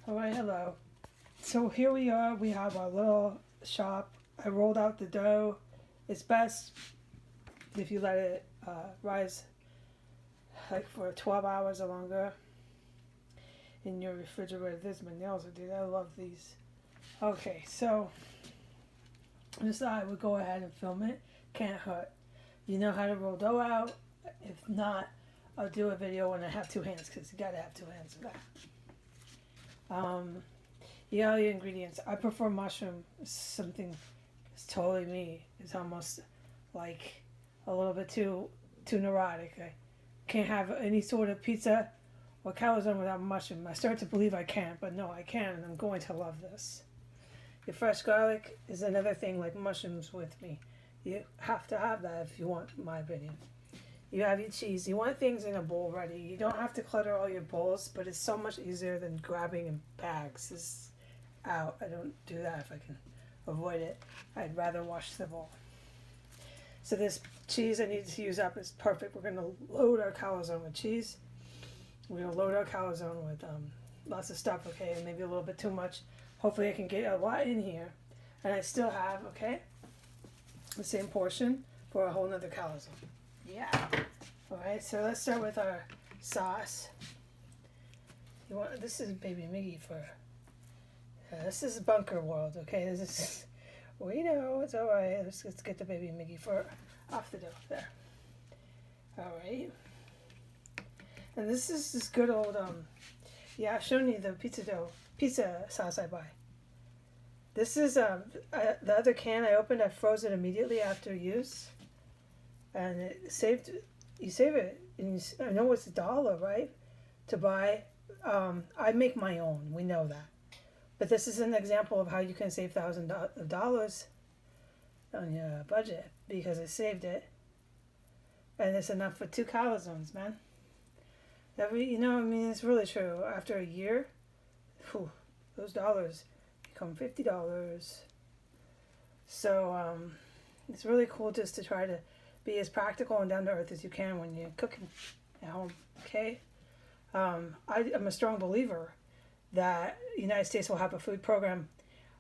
All right, hello. So here we are. We have our little shop. I rolled out the dough. It's best if you let it rise like for 12 hours or longer in your refrigerator. There's my nails, dude. I love these. Okay, so I decided I would go ahead and film it. Can't hurt. You know how to roll dough out. If not, I'll do a video when I have two hands because you gotta have two hands for that. Yeah, the ingredients. I prefer mushroom. It's something. It's totally me. It's almost like a little bit too neurotic. I can't have any sort of pizza or calzone without mushroom. I start to believe I can't, but no, I can, and I'm going to love this. Your fresh garlic is another thing, like mushrooms with me. You have to have that if you want, in my opinion. You have your cheese. You want things in a bowl ready. You don't have to clutter all your bowls, but it's so much easier than grabbing in bags. This out. I don't do that if I can avoid it. I'd rather wash the bowl. So this cheese I need to use up is perfect. We're going to load our calzone with cheese. We're going to load our calzone with lots of stuff, okay, and maybe a little bit too much. Hopefully I can get a lot in here. And I still have, okay, the same portion for a whole nother calzone. Yeah. Alright, so let's start with our sauce. This is Baby Miggy for... this is Bunker World, okay? This is... We know, it's alright. Let's get the Baby Miggy for off the dough. There. Alright. And this is this good old... yeah, I've shown you the pizza sauce I buy. This is the other can I opened. I froze it immediately after use. And you save it, and I know it's $1, right, to buy. I make my own, we know that. But this is an example of how you can save thousands of dollars on your budget, because I saved it. And it's enough for 2 calzones, man. It's really true. After a year, those dollars become $50. So it's really cool just to try to be as practical and down to earth as you can when you're cooking at home, okay? I'm a strong believer that the United States will have a food program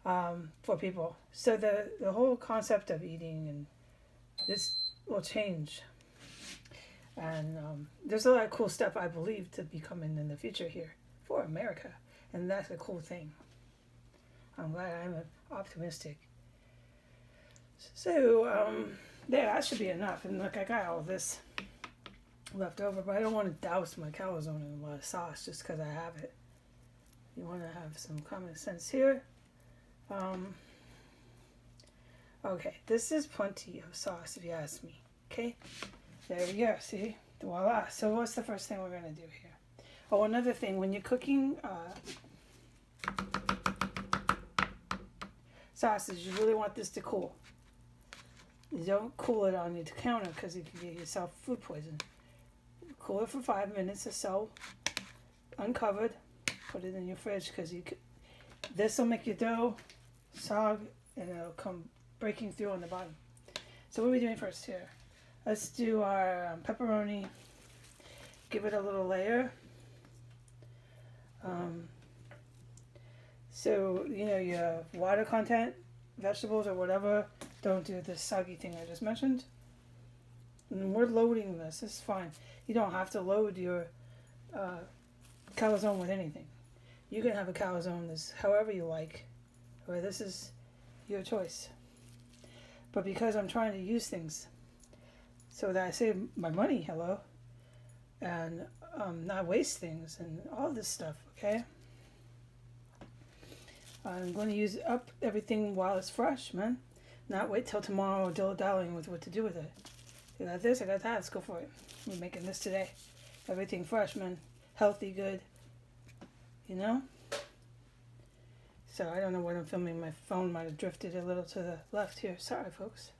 for people. So the whole concept of eating and this will change. And there's a lot of cool stuff I believe to be coming in the future here for America. And that's a cool thing. I'm glad I'm optimistic. So, yeah, that should be enough. And look, I got all this left over, but I don't want to douse my calzone in a lot of sauce just because I have it. You want to have some common sense here. Okay, this is plenty of sauce if you ask me. Okay, there we go. See, voila. So what's the first thing we're going to do here? Oh, another thing, when you're cooking sausage, you really want this to cool. You don't cool it on your counter because you can get yourself food poison. Cool it for 5 minutes or so, uncovered. Put it in your fridge because this will make your dough sog and it'll come breaking through on the bottom. So what are we doing first here? Let's do our pepperoni. Give it a little layer. So your water content, vegetables or whatever. Don't do this soggy thing I just mentioned. And we're loading this. It's fine. You don't have to load your calzone with anything. You can have a calzone this however you like. Or this is your choice. But because I'm trying to use things so that I save my money, hello, and not waste things and all this stuff, okay? I'm going to use up everything while it's fresh, man. Not wait till tomorrow dilly-dallying with what to do with it. I got this, I got that, let's go for it. We're making this today. Everything fresh, man. Healthy, good. So I don't know what I'm filming. My phone might have drifted a little to the left here. Sorry, folks.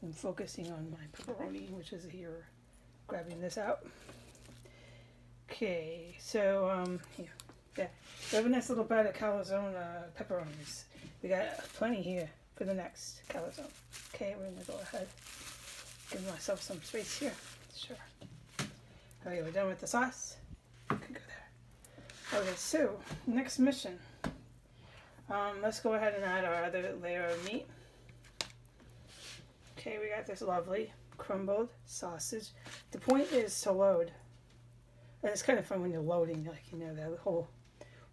I'm focusing on my pepperoni, which is here. Grabbing this out. Okay, so, here. Yeah, we have a nice little bite of calzone pepperonis. We got plenty here for the next calzone. Okay, we're gonna go ahead, give myself some space here. Sure. Okay, we're done with the sauce. We can go there. Okay, so next mission. Let's go ahead and add our other layer of meat. Okay, we got this lovely crumbled sausage. The point is to load. And it's kind of fun when you're loading, like, you know, that whole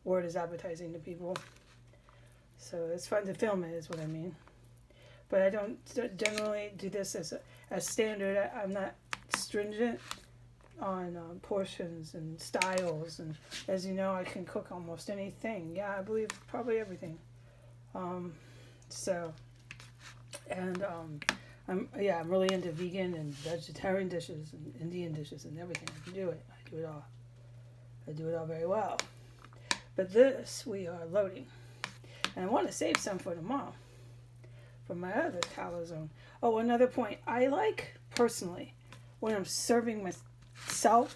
word is appetizing to people. So it's fun to film it, is what I mean. But I don't generally do this as standard. I'm not stringent on portions and styles. And as you know, I can cook almost anything. Yeah, I believe probably everything. I'm really into vegan and vegetarian dishes and Indian dishes and everything. I can do it. I do it all. I do it all very well. But this we are loading. And I want to save some for tomorrow. For my other calzone. Oh, another point. I like, personally, when I'm serving myself,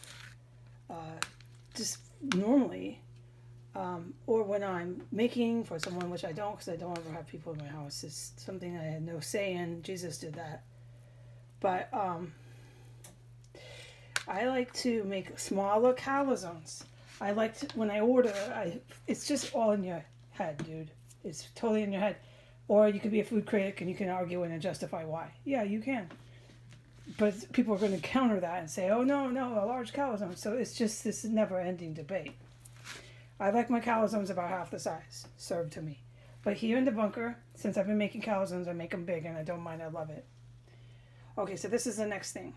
just normally, or when I'm making for someone, which I don't, because I don't ever have people in my house. It's something I had no say in. Jesus did that. But I like to make smaller calzones. I like to, when I order, it's just all in your head, dude. It's totally in your head. Or you could be a food critic and you can argue and justify why. Yeah, you can. But people are going to counter that and say, oh, no, a large calzone. So it's just this never-ending debate. I like my calzones about half the size served to me. But here in the bunker, since I've been making calzones, I make them big and I don't mind. I love it. Okay, so this is the next thing.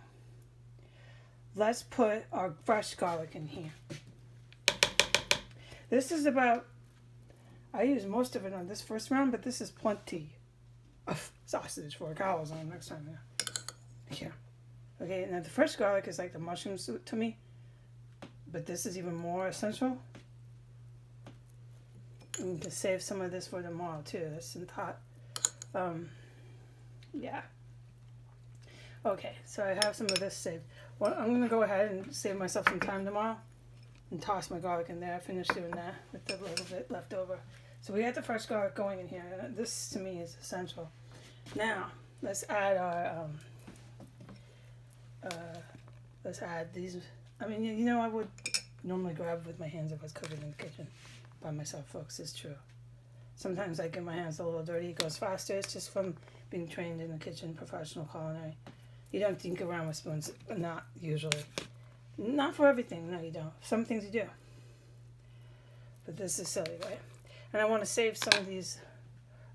Let's put our fresh garlic in here. This is about, I use most of it on this first round, but this is plenty of sausage for a calzone next time. Yeah. Okay, now the fresh garlic is like the mushrooms to me, but this is even more essential. I'm going to save some of this for tomorrow too. That's in hot. Yeah. Okay, so I have some of this saved. Well, I'm going to go ahead and save myself some time tomorrow and toss my garlic in there. I finished doing that with the little bit left over. So we got the fresh garlic going in here. This to me is essential. Now, let's add our, let's add these. I mean, you know, I would normally grab with my hands if I was cooking in the kitchen by myself, folks. It's true. Sometimes I get my hands a little dirty. It goes faster. It's just from being trained in the kitchen, professional culinary. You don't think around with spoons. Not usually. Not for everything. No, you don't. Some things you do. But this is silly, right? And I want to save some of these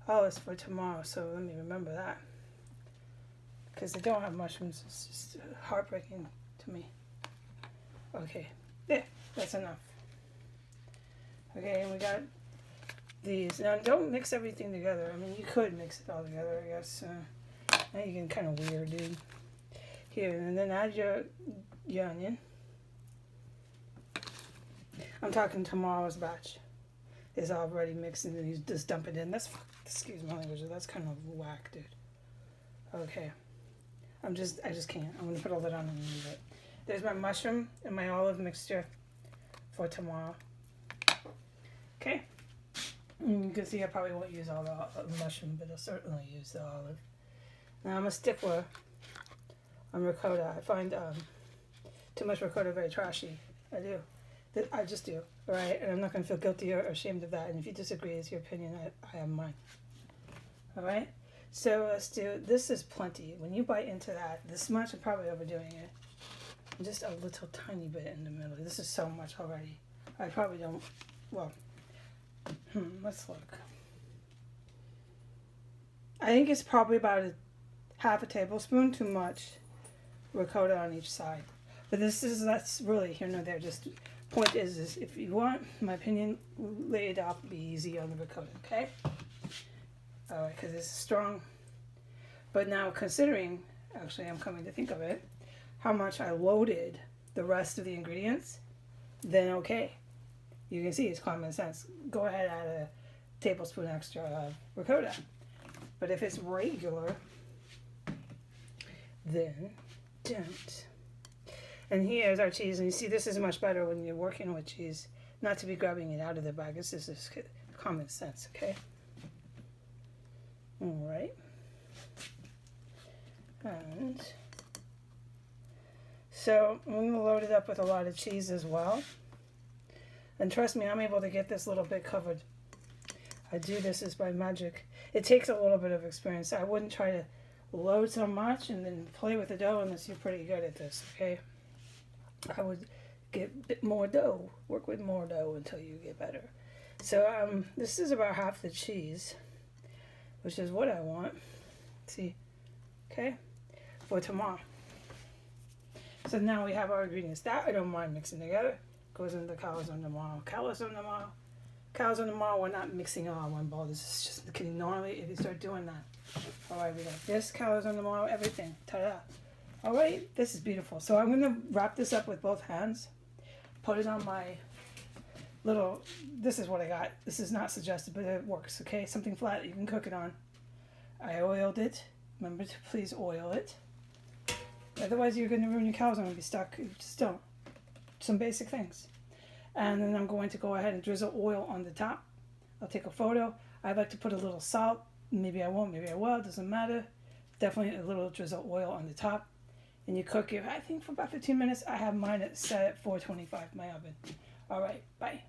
olives for tomorrow, so let me remember that. Because they don't have mushrooms. It's just heartbreaking to me. Okay. There. That's enough. Okay, and we got these. Now, don't mix everything together. I mean, you could mix it all together, I guess. Now you're getting kind of weird, dude. Here, and then add your onion. I'm talking tomorrow's batch. Is already mixed and then you just dump it in. That's, excuse my language, that's kind of whack, dude. Okay. I just can't. I'm going to put a lid on and leave it. There's my mushroom and my olive mixture for tomorrow. Okay. You can see I probably won't use all the mushroom, but I'll certainly use the olive. Now I'm a stickler on ricotta. I find too much ricotta very trashy. I do. I just do. All right? And I'm not going to feel guilty or ashamed of that. And if you disagree, it's your opinion. I have mine. All right? So let's do, this is plenty. When you bite into that, this much, I'm probably overdoing it. Just a little tiny bit in the middle. This is so much already. I probably don't, well, let's look. I think it's probably about half a tablespoon too much ricotta on each side. But that's really here nor there. Just point is if you want, my opinion, lay it off, be easy on the ricotta, okay? All right, because it's strong. But now considering, actually I'm coming to think of it, how much I loaded the rest of the ingredients, then okay. You can see it's common sense. Go ahead, add a tablespoon extra of ricotta. But if it's regular, then don't. And here's our cheese. And you see, this is much better when you're working with cheese. Not to be grabbing it out of the bag. This is just common sense, okay? All right. And so I'm going to load it up with a lot of cheese as well. And trust me, I'm able to get this little bit covered. I do this is by magic. It takes a little bit of experience. I wouldn't try to load so much and then play with the dough unless you're pretty good at this, okay? I would get a bit more dough. Work with more dough until you get better. So this is about half the cheese, which is what I want. See, okay, for tomorrow. So now we have our ingredients. That I don't mind mixing together. Goes into the calzone tomorrow. Calzone tomorrow. Calzone tomorrow. We're not mixing it all in one bowl. This is just getting gnarly if you start doing that. All right, we got this calzone tomorrow. Everything. Ta-da. All right, this is beautiful. So I'm gonna wrap this up with both hands. Put it on my little. This is what I got. This is not suggested, but it works. Okay, something flat you can cook it on. I oiled it. Remember to please oil it. Otherwise, you're going to ruin your calzone and be stuck. You just don't. Some basic things. And then I'm going to go ahead and drizzle oil on the top. I'll take a photo. I like to put a little salt. Maybe I won't, maybe I will. It doesn't matter. Definitely a little drizzle oil on the top. And you cook it, I think, for about 15 minutes. I have mine set at 425, my oven. All right, bye.